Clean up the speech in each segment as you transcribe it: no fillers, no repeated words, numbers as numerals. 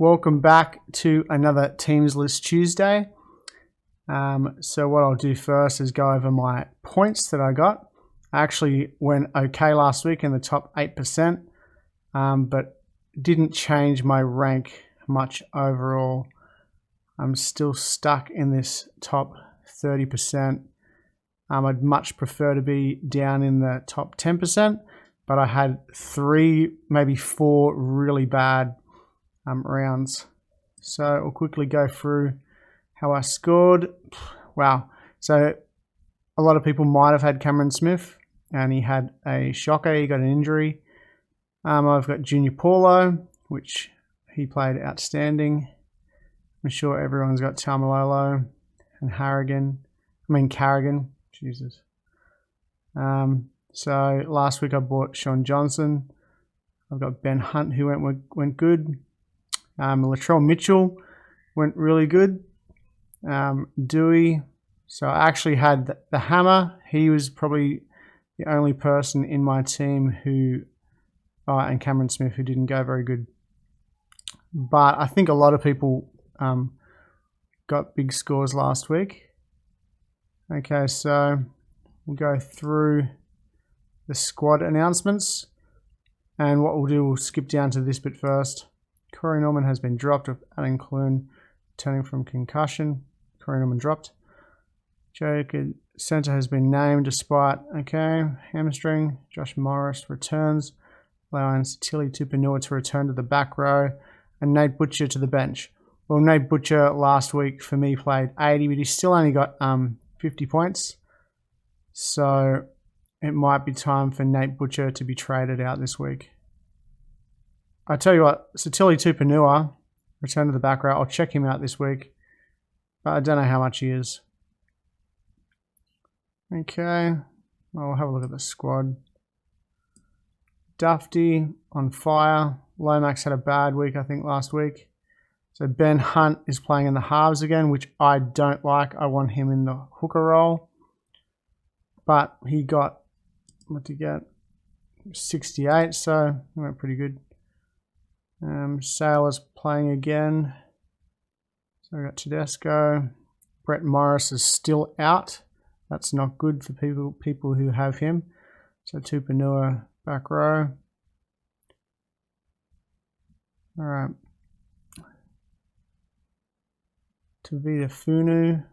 Welcome back to another Teams List Tuesday. So what I'll do first is go over my points that I got. I actually went okay last week in the top 8%, but didn't change my rank much overall. I'm still stuck in this top 30%. I'd much prefer to be down in the top 10%, but I had 3, maybe 4 really bad rounds. So I'll quickly go through how I scored. Wow. So a lot of people might have had Cameron Smith, and he had a shocker. He got an injury. I've got Junior Paulo, which he played outstanding. I'm sure everyone's got Tamalolo and Carrigan. Jesus. So last week I bought Sean Johnson. I've got Ben Hunt, who went good. Latrell Mitchell went really good. Dewey. So I actually had the hammer. He was probably the only person in my team who, and Cameron Smith, who didn't go very good. But I think a lot of people got big scores last week. Okay, so we'll go through the squad announcements. And what we'll do, we'll skip down to this bit first. Corey Norman has been dropped with Alan Clune returning from concussion. Corey Norman dropped. Jacob Center has been named despite, hamstring. Josh Morris returns, allowing Tilly Tupanua to return to the back row, and Nate Butcher to the bench. Well, Nate Butcher last week for me played 80, but he still only got 50 points. So it might be time for Nate Butcher to be traded out this week. I tell you what, Tilly Tupanua, return to the back row. I'll check him out this week, but I don't know how much he is. Okay, I'll have a look at the squad. Dufty on fire. Lomax had a bad week, I think, last week. So Ben Hunt is playing in the halves again, which I don't like. I want him in the hooker role. But he got, what did he get? 68, so he went pretty good. Sailor's playing again. So I got Tedesco. Brett Morris is still out. That's not good for people who have him. So Tupanua back row. All right. Tavita Funu.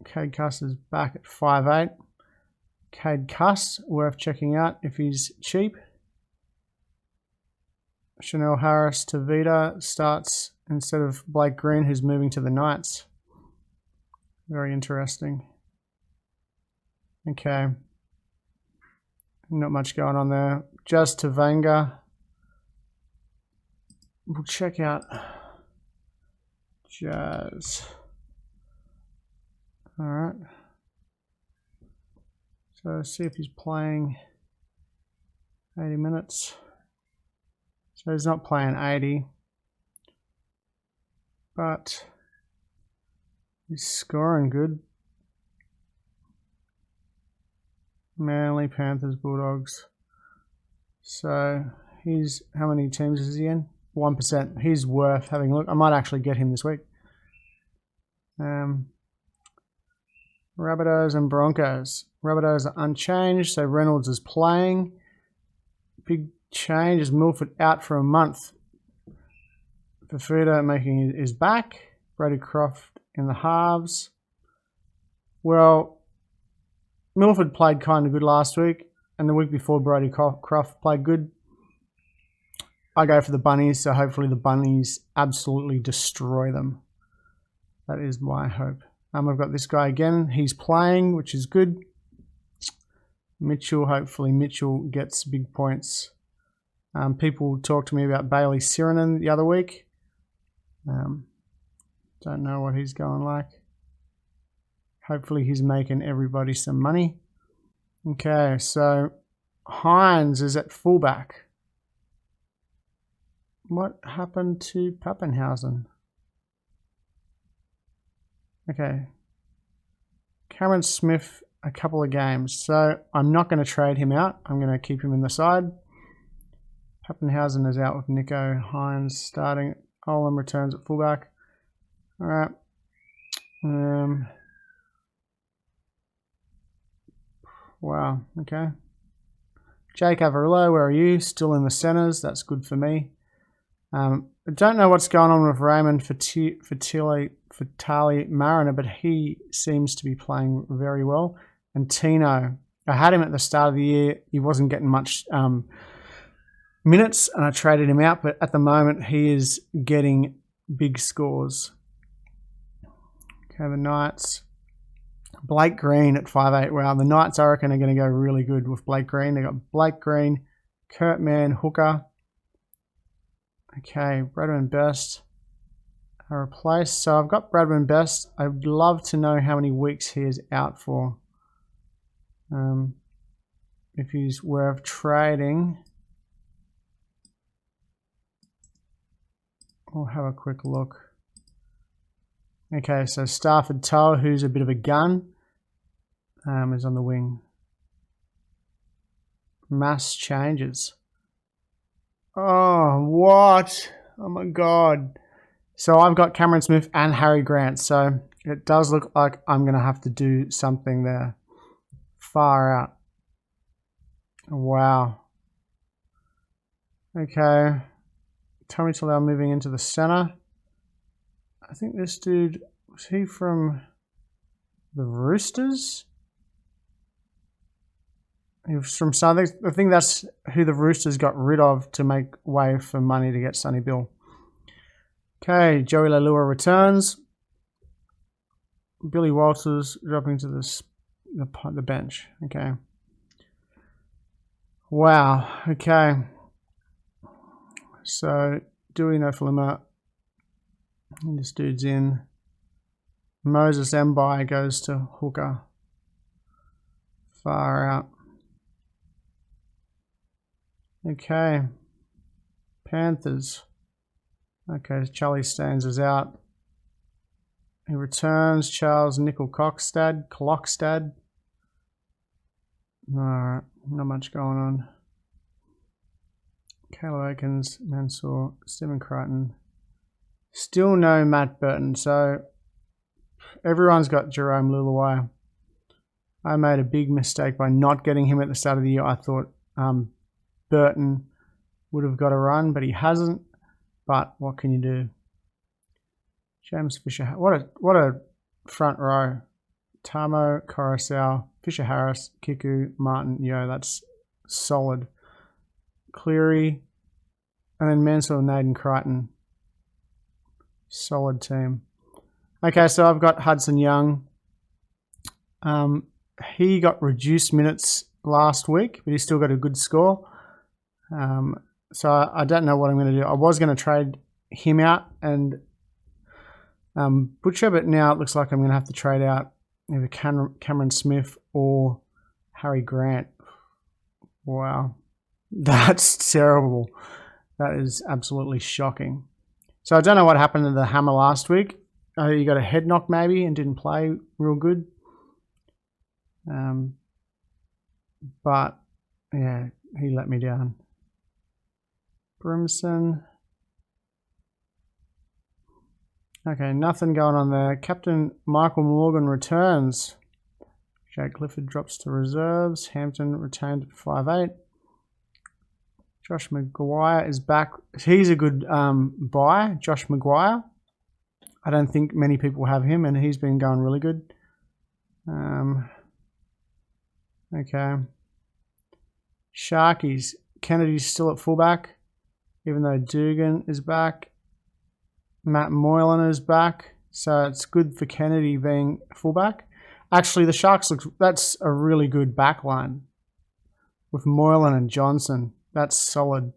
Cade Cuss is back at 5'8". Cade Cuss, worth checking out if he's cheap. Chanel Harris Tavita starts instead of Blake Green, who's moving to the Knights. Very interesting. Okay. Not much going on there. Just Tavanga. We'll check out Jazz. All right. So see if he's playing 80 minutes. So he's not playing 80, but he's scoring good. Manly, Panthers, Bulldogs. So he's, how many teams is he in? 1%. He's worth having a look. I might actually get him this week. Rabbitohs and Broncos. Rabbitohs are unchanged, so Reynolds is playing. Big change is Milford out for a month. Fafita making his back. Brady Croft in the halves. Well, Milford played kind of good last week, and the week before Brady Croft played good. I go for the Bunnies, so hopefully the Bunnies absolutely destroy them. That is my hope. I've got this guy again. He's playing, which is good. Mitchell, hopefully Mitchell gets big points. People talked to me about Bailey Sirenen the other week. Don't know what he's going like. Hopefully he's making everybody some money. Okay, so Hines is at fullback. What happened to Pappenhausen? Okay. Cameron Smith, a couple of games. So I'm not going to trade him out. I'm going to keep him in the side. Pappenhausen is out with Nico Hines starting. Olam returns at fullback. All right. Wow. Okay. Jake Avarillo, where are you? Still in the centres. That's good for me. I don't know what's going on with Raymond Fatali Mariner, but he seems to be playing very well. And Tino, I had him at the start of the year. He wasn't getting much minutes, and I traded him out. But at the moment, he is getting big scores. Okay, the Knights. Blake Green at 5'8". Wow, the Knights, I reckon, are going to go really good with Blake Green. They got Blake Green, Kurt Mann, hooker. Okay, Bradman Best are replaced. So I've got Bradman Best. I'd love to know how many weeks he is out for. If he's worth trading. We'll have a quick look. Okay, so Stafford Toa, who's a bit of a gun, is on the wing. Mass changes. Oh, what? Oh my God. So I've got Cameron Smith and Harry Grant, so it does look like I'm going to have to do something there. Far out. Wow. Okay. Tommy Talau moving into the center. I think this dude, was he from the Roosters? He was from Southern. I think that's who the Roosters got rid of to make way for money to get Sonny Bill. Okay, Joey Leilua returns. Billy Walters dropping to the bench. Okay. Wow. Okay. So, Dewey Nofaluma. This dude's in. Moses Mbai goes to hooker. Far out. Okay. Panthers. Okay, Charlie Staines is out. He returns. Charles Clockstad. Alright, not much going on. Caleb Aikens, Mansour, Stephen Crichton. Still no Matt Burton, so everyone's got Jerome Luluwai. I made a big mistake by not getting him at the start of the year. I thought Burton would have got a run, but he hasn't. But what can you do? James Fisher, what a front row. Tamo, Coruscant, Fisher Harris, Kiku, Martin. Yo, that's solid. Cleary, and then Mansell, Naden, Crichton. Solid team. Okay, so I've got Hudson Young. He got reduced minutes last week, but he still got a good score. So I don't know what I'm going to do. I was going to trade him out and Butcher, but now it looks like I'm going to have to trade out either Cameron Smith or Harry Grant. Wow. That's terrible. That is absolutely shocking. So I don't know what happened to the hammer last week. He got a head knock maybe and didn't play real good. But yeah, he let me down. Brimson. Okay, nothing going on there. Captain Michael Morgan returns. Jake Clifford drops to reserves. Hampton retained at 5'8". Josh Maguire is back. He's a good buy, Josh Maguire. I don't think many people have him, and he's been going really good. Okay. Sharkies. Kennedy's still at fullback, even though Dugan is back. Matt Moylan is back, so it's good for Kennedy being fullback. Actually, the Sharks that's a really good back line with Moylan and Johnson. That's solid.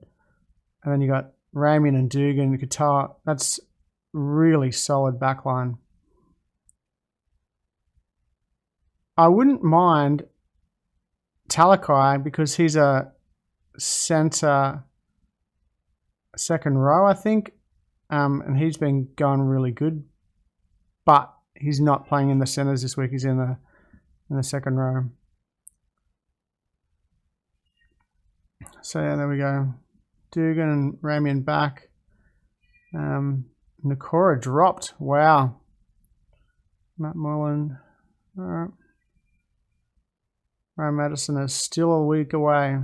And then you got Ramian and Dugan and Qatar. That's really solid back line. I wouldn't mind Talakai because he's a centre second row, I think. And he's been going really good. But he's not playing in the centres this week. He's in the second row. So yeah, there we go. Dugan and Ramian back. Nakora dropped. Wow. Matt Moreland. All right. Ryan Madison is still a week away.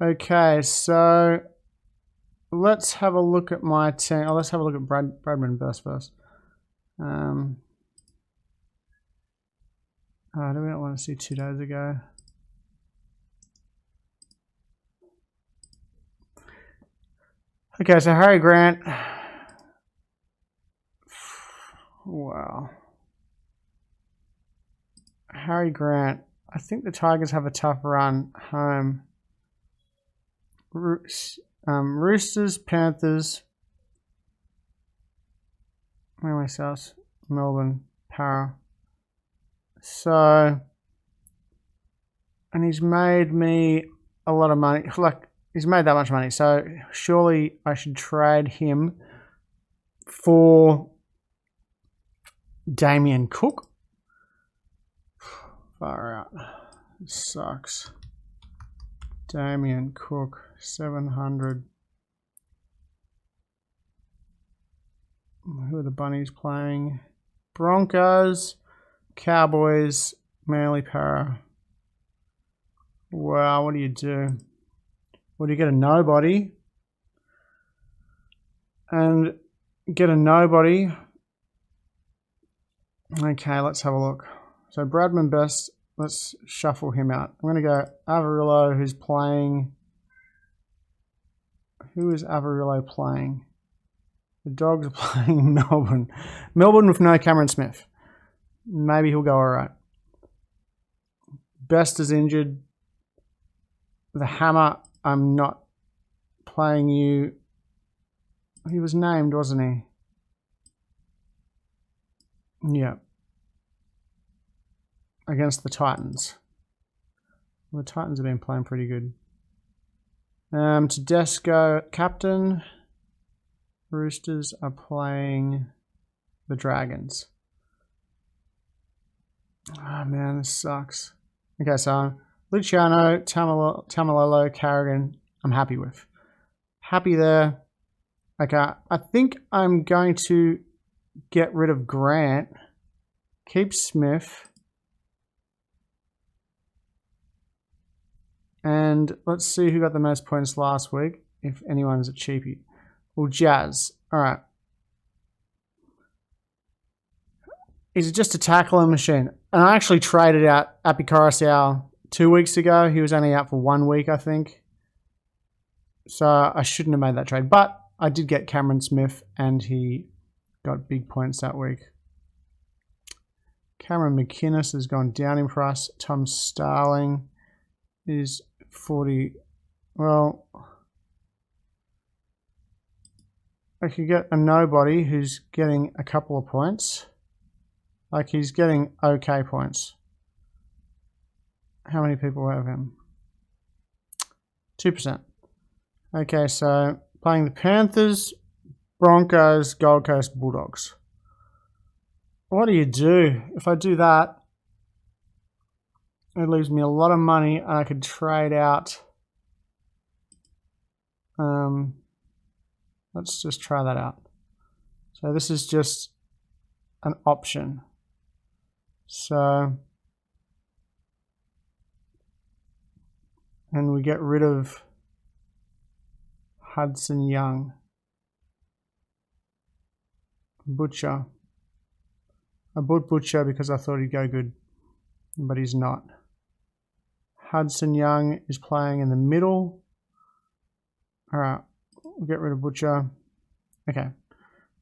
Okay, so let's have a look at my team. Oh, let's have a look at Bradman first. Do we not want to see 2 days ago? Okay, so Harry Grant. Wow. Harry Grant. I think the Tigers have a tough run home. Roosters, Panthers. Where am I South? Melbourne, Para. So, and he's made me a lot of money. Like, he's made that much money. So, surely I should trade him for Damien Cook. Far out. It sucks. Damien Cook, 700. Who are the Bunnies playing? Broncos, Cowboys, Manly, Para. Wow, what do you do? Well, do you get a nobody? And get a nobody. Okay, let's have a look. So Bradman Best, let's shuffle him out. I'm going to go Avarillo, who's playing. Who is Avarillo playing? The Dogs are playing Melbourne. Melbourne with no Cameron Smith. Maybe he'll go all right. Best is injured. The Hammer, I'm not playing you. He was named, wasn't he? Yeah. Against the Titans. Well, the Titans have been playing pretty good. Tedesco, captain. Roosters are playing the Dragons. Oh man, this sucks. Okay, so Luciano, Tamalolo, Carrigan, I'm happy with. Happy there. Okay, I think I'm going to get rid of Grant. Keep Smith. And let's see who got the most points last week, if anyone's a cheapie. Well, Jazz. All right. He's just a tackling machine. And I actually traded out Api Coruscant 2 weeks ago. He was only out for 1 week, I think. So I shouldn't have made that trade. But I did get Cameron Smith, and he got big points that week. Cameron McInnes has gone down in price. Tom Starling is 40. Well, I could get a nobody who's getting a couple of points. Like, he's getting okay points. How many people have him? 2%. Okay, so playing the Panthers, Broncos, Gold Coast, Bulldogs. What do you do? If I do that, it leaves me a lot of money, and I could trade out. Let's just try that out. So this is just an option. So, and we get rid of Hudson Young. Butcher. I bought Butcher because I thought he'd go good, but he's not. Hudson Young is playing in the middle. All right, we'll get rid of Butcher. Okay,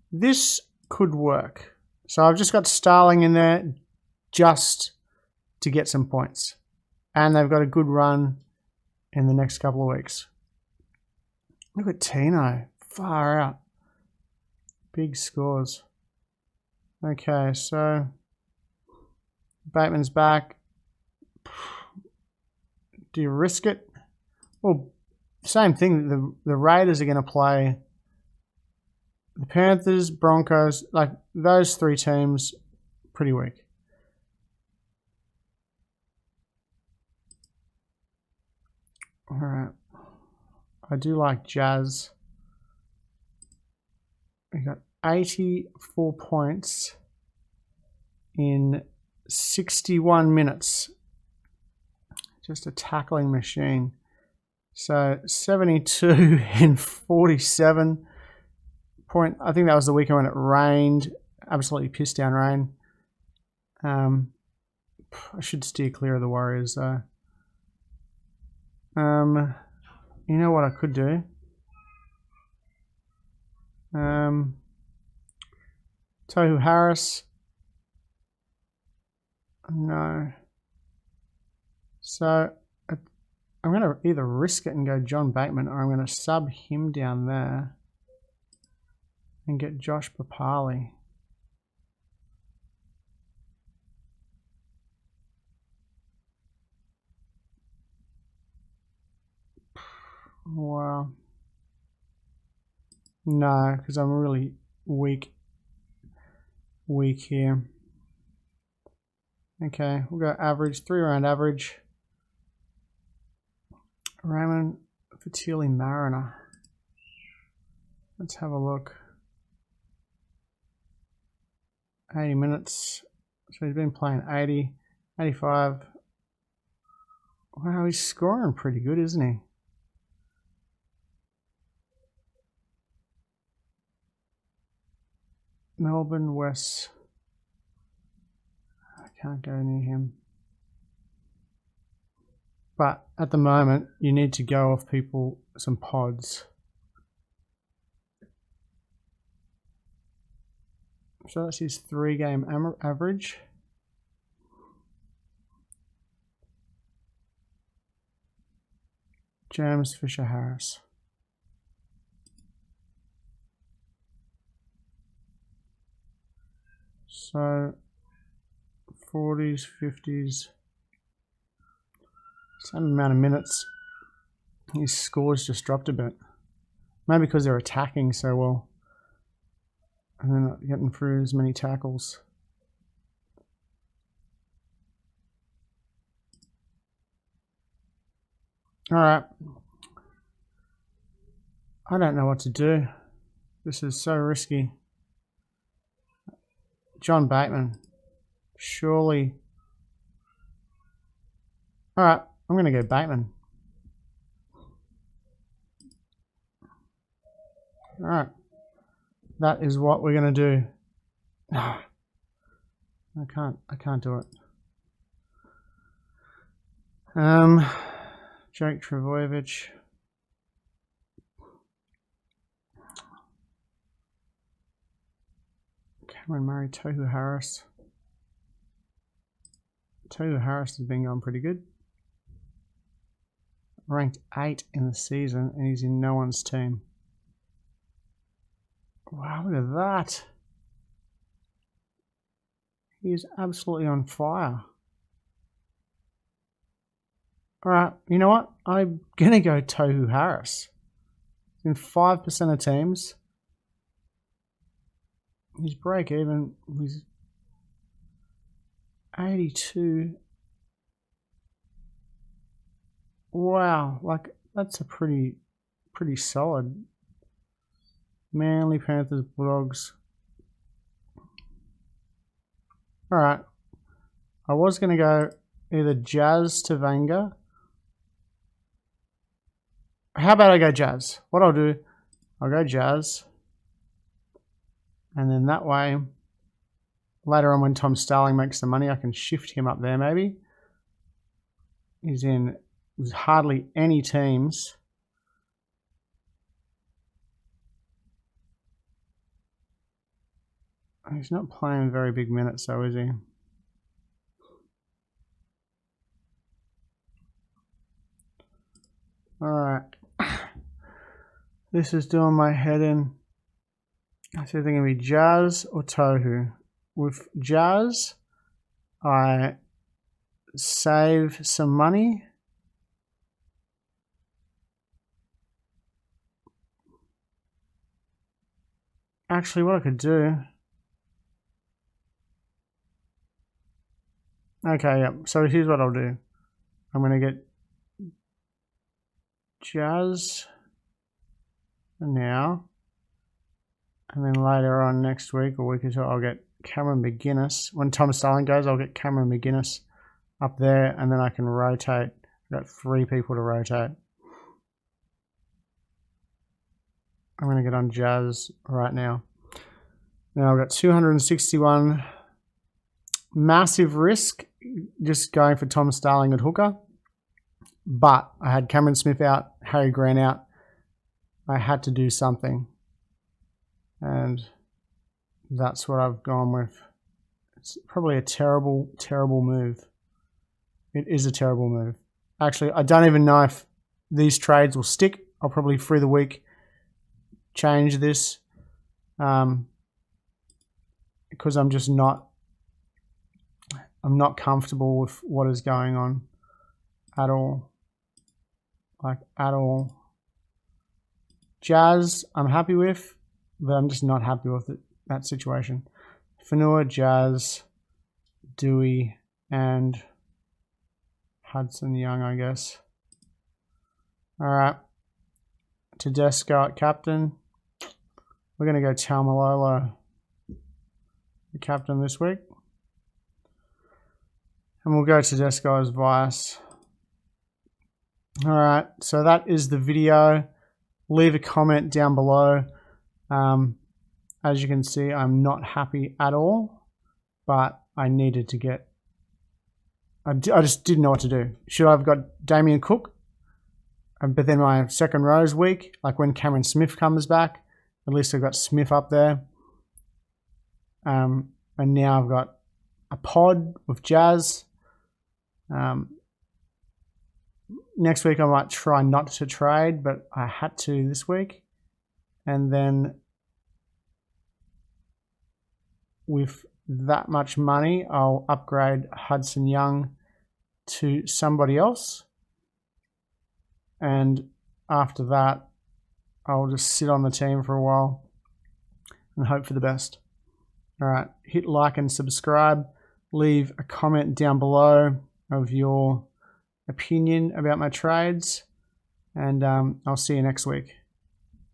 this could work. So I've just got Starling in there just to get some points. And they've got a good run in the next couple of weeks. Look at Tino. Far out. Big scores. Okay, so Bateman's back. Do you risk it? Well, same thing. The Raiders are going to play the Panthers, Broncos, like those three teams, pretty weak. All right. I do like Jazz. We got 84 points in 61 minutes. Just a tackling machine. So 72 in 47 point. I think that was the weekend when it rained. Absolutely pissed down rain. I should steer clear of the Warriors though. You know what I could do? Tohu Harris. No. So I'm going to either risk it and go John Bateman, or I'm going to sub him down there and get Josh Papali. Wow. No, because I'm really weak here. Okay, we'll go average, 3-round average. Raymond Fatili Mariner. Let's have a look. 80 minutes. So he's been playing 80, 85. Wow, he's scoring pretty good, isn't he? Melbourne West. I can't go near him. But at the moment, you need to go off people some pods. So that's his 3-game average. James Fisher Harris. So 40s, 50s. Same amount of minutes. His scores just dropped a bit. Maybe because they're attacking so well. And they're not getting through as many tackles. Alright. I don't know what to do. This is so risky. John Bateman. Surely. Alright, I'm going to go Bateman. Alright. That is what we're going to do. I can't do it. Jake Travojevic. Cameron Murray, Tohu Harris. Tohu Harris has been going pretty good. Ranked 8 in the season, and he's in no one's team. Wow, look at that. He is absolutely on fire. Alright, you know what? I'm going to go Tohu Harris. In 5% of teams. His break even was 82. Wow, like that's a pretty solid. Manly, Panthers, Bulldogs. Alright. I was going to go either Jazz to Vanga. How about I go Jazz? What I'll do, I'll go Jazz. And then that way, later on when Tom Starling makes the money, I can shift him up there maybe. He's in hardly any teams. He's not playing very big minutes though, is he? Alright. This is doing my head in. I think they're going to be Jazz or Tohu. With Jazz, I save some money. Actually, what I could do... Okay, yeah. So here's what I'll do. I'm going to get Jazz for now. And then later on next week or week or two, I'll get Cameron McGuinness. When Thomas Starling goes, I'll get Cameron McGuinness up there, and then I can rotate. I've got 3 people to rotate. I'm going to get on Jazz right now. Now I've got 261. Massive risk just going for Tom Starling at hooker. But I had Cameron Smith out, Harry Grant out. I had to do something. And that's what I've gone with. It's probably a terrible, terrible move. It is a terrible move. Actually, I don't even know if these trades will stick. I'll probably through the week change this because I'm just not comfortable with what is going on at all. Like at all. Jazz, I'm happy with, but I'm just not happy with that situation. Fanua, Jazz, Dewey, and Hudson Young, I guess. All right. Tedesco at captain. We're going to go Taumalolo, the captain this week. And we'll go Tedesco as vice. All right. So that is the video. Leave a comment down below. As you can see, I'm not happy at all, but I needed to get... I just didn't know what to do. Should I have got Damien Cook? But then my second row is weak. Like when Cameron Smith comes back, at least I've got Smith up there. And now I've got a pod with Jazz. Next week I might try not to trade, but I had to this week. And then with that much money, I'll upgrade Hudson Young to somebody else. And after that, I'll just sit on the team for a while and hope for the best. All right, hit like and subscribe. Leave a comment down below of your opinion about my trades. And I'll see you next week.